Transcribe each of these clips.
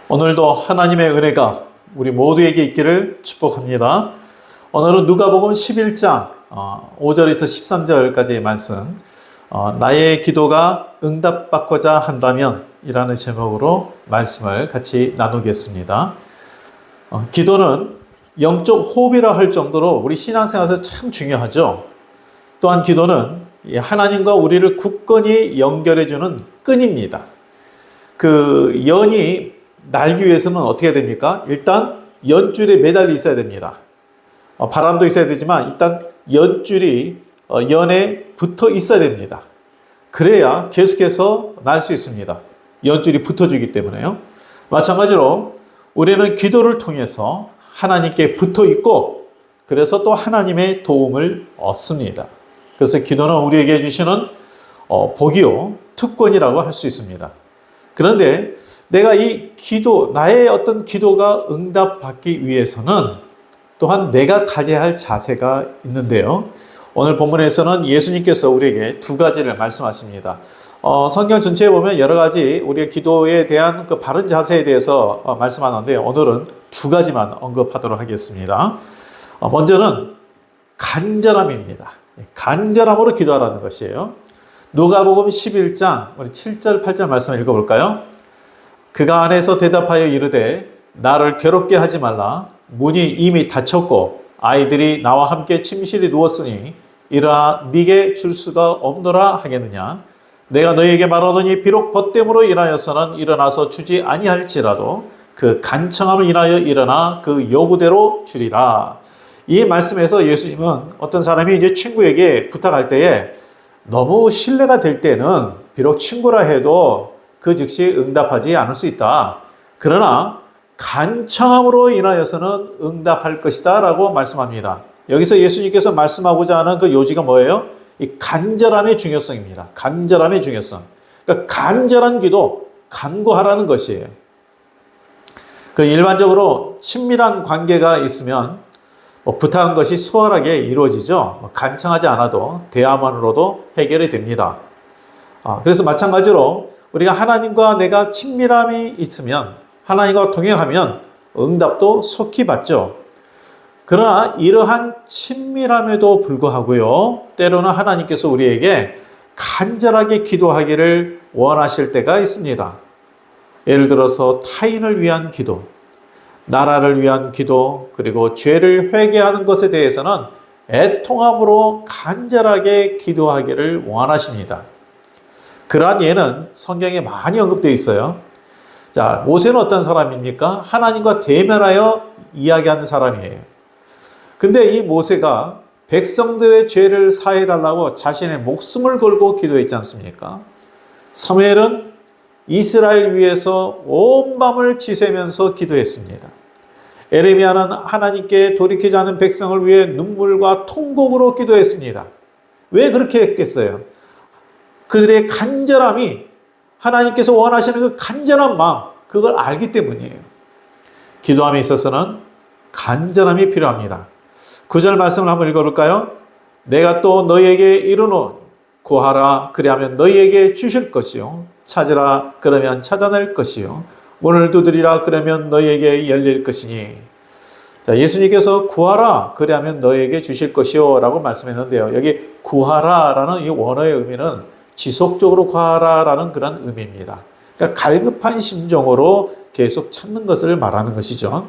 오늘도 하나님의 은혜가 우리 모두에게 있기를 축복합니다. 오늘은 누가복음 11장 5절에서 13절까지의 말씀, 나의 기도가 응답받고자 한다면 이라는 제목으로 말씀을 같이 나누겠습니다. 기도는 영적 호흡이라 할 정도로 우리 신앙생활에서 참 중요하죠. 또한 기도는 하나님과 우리를 굳건히 연결해주는 끈입니다. 그 연이 날기 위해서는 어떻게 됩니까? 일단 연줄에 매달려 있어야 됩니다. 바람도 있어야 되지만 일단 연줄이 연에 붙어 있어야 됩니다. 그래야 계속해서 날 수 있습니다. 연줄이 붙어주기 때문에요. 마찬가지로 우리는 기도를 통해서 하나님께 붙어 있고 그래서 또 하나님의 도움을 얻습니다. 그래서 기도는 우리에게 주시는 복이요 특권이라고 할 수 있습니다. 그런데 내가 이 기도, 나의 어떤 기도가 응답받기 위해서는 또한 내가 가져야 할 자세가 있는데요. 오늘 본문에서는 예수님께서 우리에게 두 가지를 말씀하십니다. 성경 전체에 보면 여러 가지 우리의 기도에 대한 그 바른 자세에 대해서 말씀하는데 오늘은 두 가지만 언급하도록 하겠습니다. 먼저는 간절함입니다. 간절함으로 기도하라는 것이에요. 누가복음 11장 우리 7절 8절 말씀을 읽어볼까요? 그가 안에서 대답하여 이르되 나를 괴롭게 하지 말라. 문이 이미 닫혔고 아이들이 나와 함께 침실에 누웠으니 일어나 네게 줄 수가 없노라 하겠느냐. 내가 너희에게 말하노니 비록 벗됨으로 인하여서는 일어나서 주지 아니할지라도 그 간청함을 인하여 일어나 그 요구대로 주리라. 이 말씀에서 예수님은 어떤 사람이 이제 친구에게 부탁할 때에 너무 신뢰가 될 때는 비록 친구라 해도 그 즉시 응답하지 않을 수 있다. 그러나 간청함으로 인하여서는 응답할 것이다 라고 말씀합니다. 여기서 예수님께서 말씀하고자 하는 그 요지가 뭐예요? 이 간절함의 중요성입니다. 간절함의 중요성. 그러니까 간절한 기도, 간구하라는 것이에요. 그 일반적으로 친밀한 관계가 있으면 부탁한 것이 수월하게 이루어지죠. 간청하지 않아도 대화만으로도 해결이 됩니다. 그래서 마찬가지로 우리가 하나님과 내가 친밀함이 있으면 하나님과 동행하면 응답도 속히 받죠. 그러나 이러한 친밀함에도 불구하고요. 때로는 하나님께서 우리에게 간절하게 기도하기를 원하실 때가 있습니다. 예를 들어서 타인을 위한 기도, 나라를 위한 기도, 그리고 죄를 회개하는 것에 대해서는 애통함으로 간절하게 기도하기를 원하십니다. 그러한 예는 성경에 많이 언급되어 있어요. 자, 모세는 어떤 사람입니까? 하나님과 대면하여 이야기하는 사람이에요. 근데 이 모세가 백성들의 죄를 사해달라고 자신의 목숨을 걸고 기도했지 않습니까? 사무엘은 이스라엘 위해서 온 밤을 지새면서 기도했습니다. 에레미야는 하나님께 돌이키지 않은 백성을 위해 눈물과 통곡으로 기도했습니다. 왜 그렇게 했겠어요? 그들의 간절함이 하나님께서 원하시는 그 간절한 마음, 그걸 알기 때문이에요. 기도함에 있어서는 간절함이 필요합니다. 9절 말씀을 한번 읽어볼까요? 내가 또 너희에게 이르노니 구하라 그리하면 너희에게 주실 것이요 찾으라 그러면 찾아낼 것이요 문을 두드리라 그러면 너희에게 열릴 것이니. 자, 예수님께서 구하라 그리하면 너희에게 주실 것이요 라고 말씀했는데요. 여기 구하라라는 이 원어의 의미는 지속적으로 구하라라는 그런 의미입니다. 그러니까 갈급한 심정으로 계속 찾는 것을 말하는 것이죠.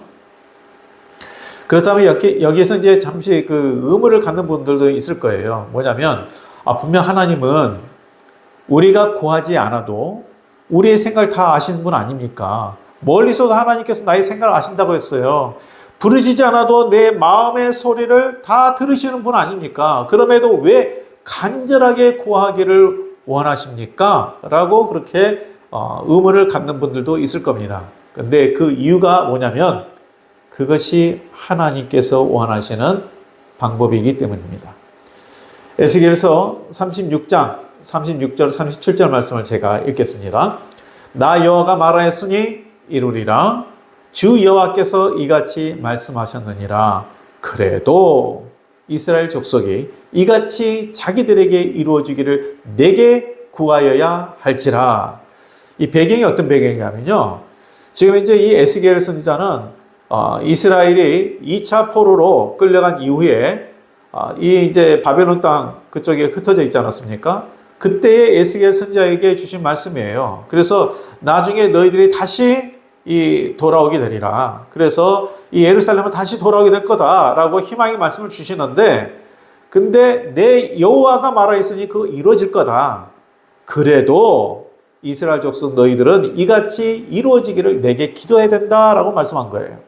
그렇다면 여기에서 이제 잠시 그 의문을 갖는 분들도 있을 거예요. 뭐냐면, 분명 하나님은 우리가 구하지 않아도 우리의 생각을 다 아시는 분 아닙니까? 멀리서도 하나님께서 나의 생각을 아신다고 했어요. 부르시지 않아도 내 마음의 소리를 다 들으시는 분 아닙니까? 그럼에도 왜 간절하게 구하기를 원하십니까? 라고 그렇게 의문을 갖는 분들도 있을 겁니다. 근데 그 이유가 뭐냐면 그것이 하나님께서 원하시는 방법이기 때문입니다. 에스겔서 36장 36절 37절 말씀을 제가 읽겠습니다. 나 여호와가 말하였으니 이루리라. 주 여호와께서 이같이 말씀하셨느니라. 그래도 이스라엘 족속이 이같이 자기들에게 이루어지기를 내게 구하여야 할지라. 이 배경이 어떤 배경이냐면요. 지금 이제 이 에스겔 선지자는 이스라엘이 2차 포로로 끌려간 이후에 이 이제 바벨론 땅 그쪽에 흩어져 있지 않았습니까? 그때의 에스겔 선지자에게 주신 말씀이에요. 그래서 나중에 너희들이 다시 돌아오게 되리라. 그래서 이 예루살렘은 다시 돌아오게 될 거다라고 희망의 말씀을 주시는데, 근데 내 여호와가 말하였으니 그거 이루어질 거다. 그래도 이스라엘 족속 너희들은 이같이 이루어지기를 내게 기도해야 된다라고 말씀한 거예요.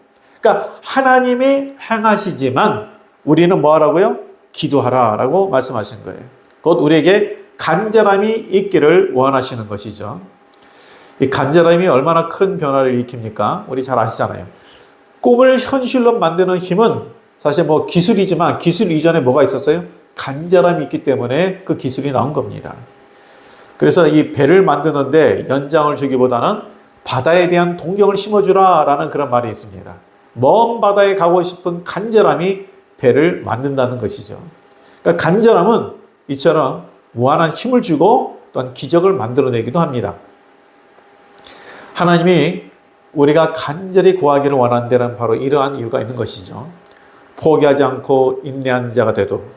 그러니까 하나님이 행하시지만 우리는 뭐 하라고요? 기도하라라고 말씀하신 거예요. 곧 우리에게 간절함이 있기를 원하시는 것이죠. 이 간절함이 얼마나 큰 변화를 일으킵니까? 우리 잘 아시잖아요. 꿈을 현실로 만드는 힘은 사실 뭐 기술이지만 기술 이전에 뭐가 있었어요? 간절함이 있기 때문에 그 기술이 나온 겁니다. 그래서 이 배를 만드는데 연장을 주기보다는 바다에 대한 동경을 심어주라 라는 그런 말이 있습니다. 먼 바다에 가고 싶은 간절함이 배를 만든다는 것이죠. 그러니까 간절함은 이처럼 무한한 힘을 주고 또한 기적을 만들어내기도 합니다. 하나님이 우리가 간절히 구하기를 원하는 데는 바로 이러한 이유가 있는 것이죠. 포기하지 않고 인내하는 자가 되도록,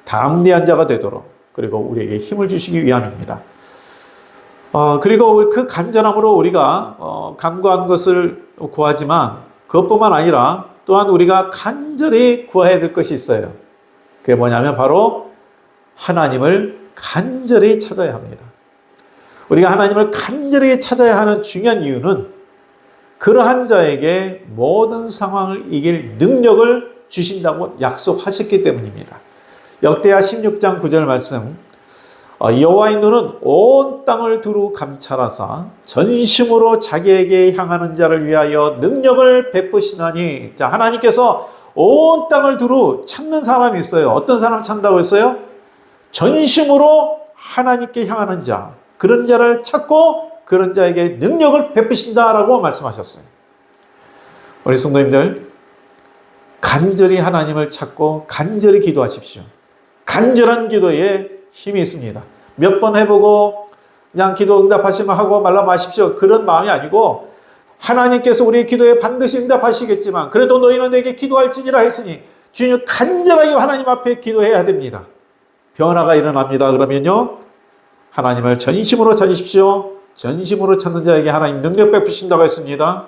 담대한 자가 되도록, 그리고 우리에게 힘을 주시기 위함입니다. 그리고 그 간절함으로 우리가 간구한 것을 구하지만 그것뿐만 아니라 또한 우리가 간절히 구해야 될 것이 있어요. 그게 뭐냐면 바로 하나님을 간절히 찾아야 합니다. 우리가 하나님을 간절히 찾아야 하는 중요한 이유는 그러한 자에게 모든 상황을 이길 능력을 주신다고 약속하셨기 때문입니다. 역대하 16장 9절 말씀, 여호와의 눈은 온 땅을 두루 감찰하사 전심으로 자기에게 향하는 자를 위하여 능력을 베푸시나니. 자, 하나님께서 온 땅을 두루 찾는 사람이 있어요. 어떤 사람 찾는다고 했어요? 전심으로 하나님께 향하는 자, 그런 자를 찾고 그런 자에게 능력을 베푸신다라고 말씀하셨어요. 우리 성도님들, 간절히 하나님을 찾고 간절히 기도하십시오. 간절한 기도에 힘이 있습니다. 몇 번 해보고 그냥 기도 응답하시면 하고 말라 마십시오. 그런 마음이 아니고 하나님께서 우리의 기도에 반드시 응답하시겠지만 그래도 너희는 내게 기도할지니라 했으니 주님 간절하게 하나님 앞에 기도해야 됩니다. 변화가 일어납니다. 그러면요, 하나님을 전심으로 찾으십시오. 전심으로 찾는 자에게 하나님 능력 베푸신다고 했습니다.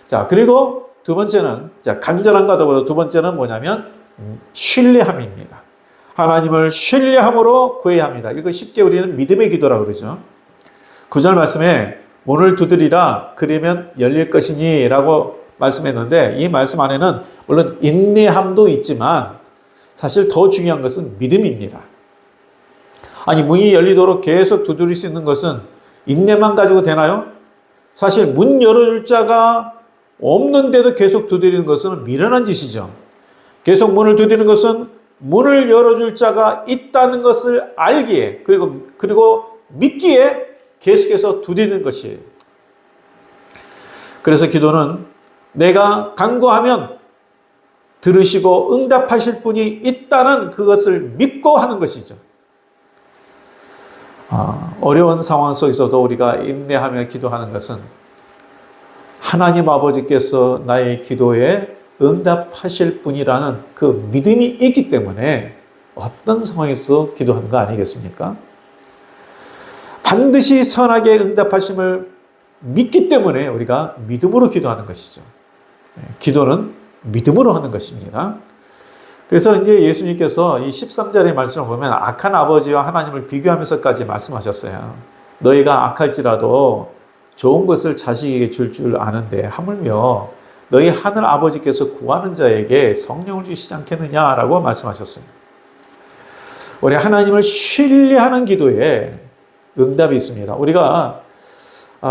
자, 그리고 두 번째는, 자, 간절함과 더불어 두 번째는 뭐냐면 신뢰함입니다. 하나님을 신뢰함으로 구해야 합니다. 이거 쉽게 우리는 믿음의 기도라고 그러죠. 9절 말씀에 문을 두드리라 그러면 열릴 것이니 라고 말씀했는데, 이 말씀 안에는 물론 인내함도 있지만 사실 더 중요한 것은 믿음입니다. 아니, 문이 열리도록 계속 두드릴 수 있는 것은 인내만 가지고 되나요? 사실 문 열어줄 자가 없는데도 계속 두드리는 것은 미련한 짓이죠. 계속 문을 두드리는 것은 문을 열어줄 자가 있다는 것을 알기에 그리고 믿기에 계속해서 두드리는 것이에요. 그래서 기도는 내가 간구하면 들으시고 응답하실 분이 있다는 그것을 믿고 하는 것이죠. 어려운 상황 속에서도 우리가 인내하며 기도하는 것은 하나님 아버지께서 나의 기도에 응답하실 분이라는 그 믿음이 있기 때문에 어떤 상황에서도 기도하는 거 아니겠습니까? 반드시 선하게 응답하심을 믿기 때문에 우리가 믿음으로 기도하는 것이죠. 기도는 믿음으로 하는 것입니다. 그래서 이제 예수님께서 이 13절의 말씀을 보면 악한 아버지와 하나님을 비교하면서까지 말씀하셨어요. 너희가 악할지라도 좋은 것을 자식에게 줄 아는데 하물며 너희 하늘 아버지께서 구하는 자에게 성령을 주시지 않겠느냐라고 말씀하셨어요. 우리 하나님을 신뢰하는 기도에 응답이 있습니다. 우리가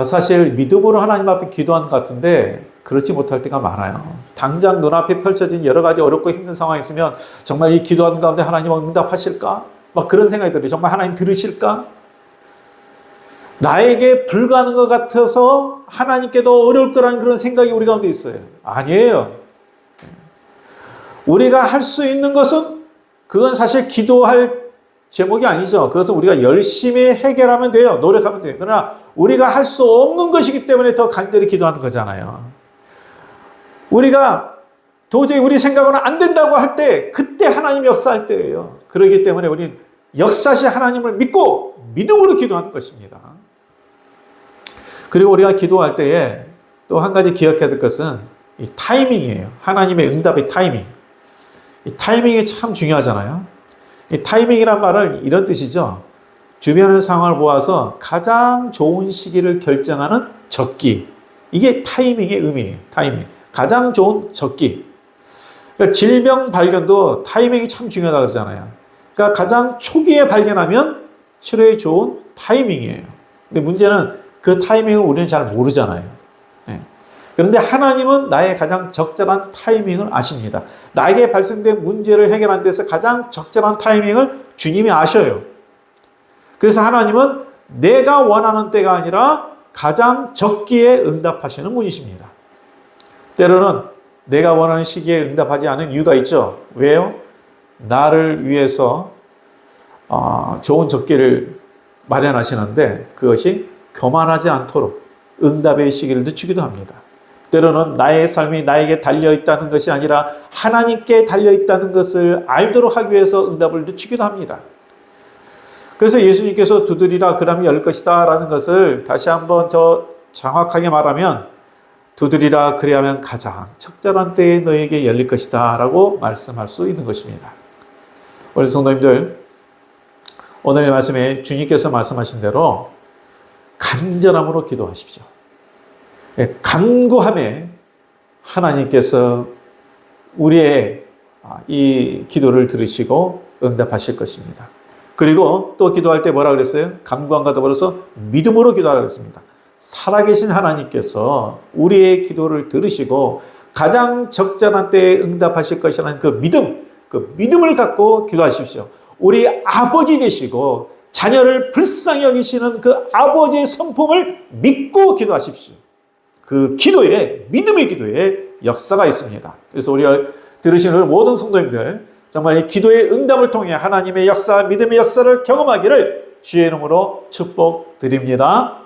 사실 믿음으로 하나님 앞에 기도하는 것 같은데 그렇지 못할 때가 많아요. 당장 눈앞에 펼쳐진 여러 가지 어렵고 힘든 상황이 있으면 정말 이 기도하는 가운데 하나님 응답하실까? 막 그런 생각이 들어요. 정말 하나님 들으실까? 나에게 불가능한 것 같아서 하나님께도 어려울 거라는 그런 생각이 우리 가운데 있어요. 아니에요. 우리가 할 수 있는 것은 그건 사실 기도할 제목이 아니죠. 그것은 우리가 열심히 해결하면 돼요. 노력하면 돼요. 그러나 우리가 할 수 없는 것이기 때문에 더 간절히 기도하는 거잖아요. 우리가 도저히 우리 생각으로는 안 된다고 할 때 그때 하나님 역사할 때예요. 그렇기 때문에 우리는 역사시 하나님을 믿고 믿음으로 기도하는 것입니다. 그리고 우리가 기도할 때에 또 한 가지 기억해야 될 것은 이 타이밍이에요. 하나님의 응답의 타이밍. 이 타이밍이 참 중요하잖아요. 이 타이밍이란 말은 이런 뜻이죠. 주변의 상황을 보아서 가장 좋은 시기를 결정하는 적기. 이게 타이밍의 의미예요. 타이밍. 가장 좋은 적기. 그러니까 질병 발견도 타이밍이 참 중요하다고 그러잖아요. 그러니까 가장 초기에 발견하면 치료에 좋은 타이밍이에요. 근데 문제는 그 타이밍을 우리는 잘 모르잖아요. 네. 그런데 하나님은 나의 가장 적절한 타이밍을 아십니다. 나에게 발생된 문제를 해결하는 데서 가장 적절한 타이밍을 주님이 아셔요. 그래서 하나님은 내가 원하는 때가 아니라 가장 적기에 응답하시는 분이십니다. 때로는 내가 원하는 시기에 응답하지 않은 이유가 있죠. 왜요? 나를 위해서 좋은 적기를 마련하시는데 그것이 교만하지 않도록 응답의 시기를 늦추기도 합니다. 때로는 나의 삶이 나에게 달려있다는 것이 아니라 하나님께 달려있다는 것을 알도록 하기 위해서 응답을 늦추기도 합니다. 그래서 예수님께서 두드리라 그러면 열 것이다 라는 것을 다시 한번 더 정확하게 말하면 두드리라 그리하면 가장 적절한 때에 너에게 열릴 것이다 라고 말씀할 수 있는 것입니다. 우리 성도님들, 오늘의 말씀에 주님께서 말씀하신 대로 간절함으로 기도하십시오. 간구함에 하나님께서 우리의 이 기도를 들으시고 응답하실 것입니다. 그리고 또 기도할 때 뭐라 그랬어요? 간구함과 더불어서 믿음으로 기도하라고 했습니다. 살아계신 하나님께서 우리의 기도를 들으시고 가장 적절한 때에 응답하실 것이라는 그 믿음을 갖고 기도하십시오. 우리 아버지 되시고 자녀를 불쌍히 여기시는 그 아버지의 성품을 믿고 기도하십시오. 그 기도에, 믿음의 기도에 역사가 있습니다. 그래서 우리가 들으시는 모든 성도님들 정말 이 기도의 응답을 통해 하나님의 역사, 믿음의 역사를 경험하기를 주의 이름으로 축복드립니다.